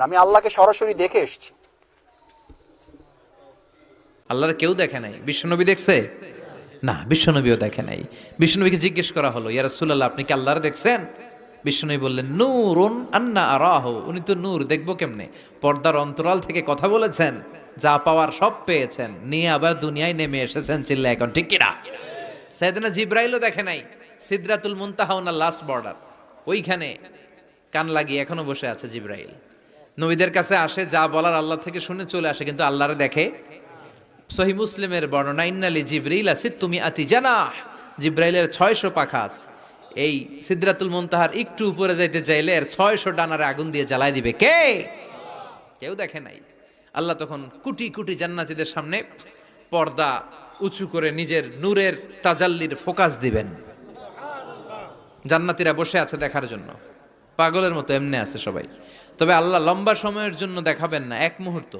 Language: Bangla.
আমি আল্লাহকে সরাসরি দেখে এসেছি। আল্লাহর কেউ দেখে নাই, বিশ্বনবী দেখছে না, বিশ্বনবীও দেখে নাই। বিশ্বনবীকে জিজ্ঞেস করা হলো, ইয়া রাসূলুল্লাহ আপনি কি আল্লাহর দেখছেন? বিশ্বনবী বললেন নূরুন আন্না আরাহু, উনি তো নূর, দেখবো কেমনে? পর্দার অন্তরাল থেকে কথা বলেছেন, যা পাওয়ার সব পেয়েছেন, নিয়ে আবার দুনিয়ায় নেমে এসেছেন, চিল্লা এখন ঠিক কিনা? সাইয়েদনা জিব্রাইলও দেখে নাই। সিদরাতুল মুনতাহা ওনার লাস্ট বর্ডার, ওইখানে কান লাগিয়ে এখনো বসে আছে জিব্রাইল। নবীদের কাছে আসে, যা বলার আল্লাহ থেকে শুনে চলে আসে, কিন্তু আল্লাহরে দেখে। সহি মুসলিমের বর্ণনা, ইন্নালি জিবরিল তুমি আতি জানাহ, জিব্রাইলের 600 পাখা আছে। এই সিদরাতুল মুনতাহার একটু উপরে যাইতে চাইলে এর 600 ডানারে আগুন দিয়ে জ্বালায় দিবে কে? কেউ দেখে নাই। আল্লাহ তখন কোটি কোটি জান্নাতীদের সামনে পর্দা উঁচু করে নিজের নূরের তাজাল্লির ফোকাস দিবেন। জান্নাতীরা বসে আছে দেখার জন্য, পাগলের মতো এমনি আছে সবাই। তবে আল্লাহ লম্বা সময়ের জন্য দেখাবেন না, এক মুহূর্ত।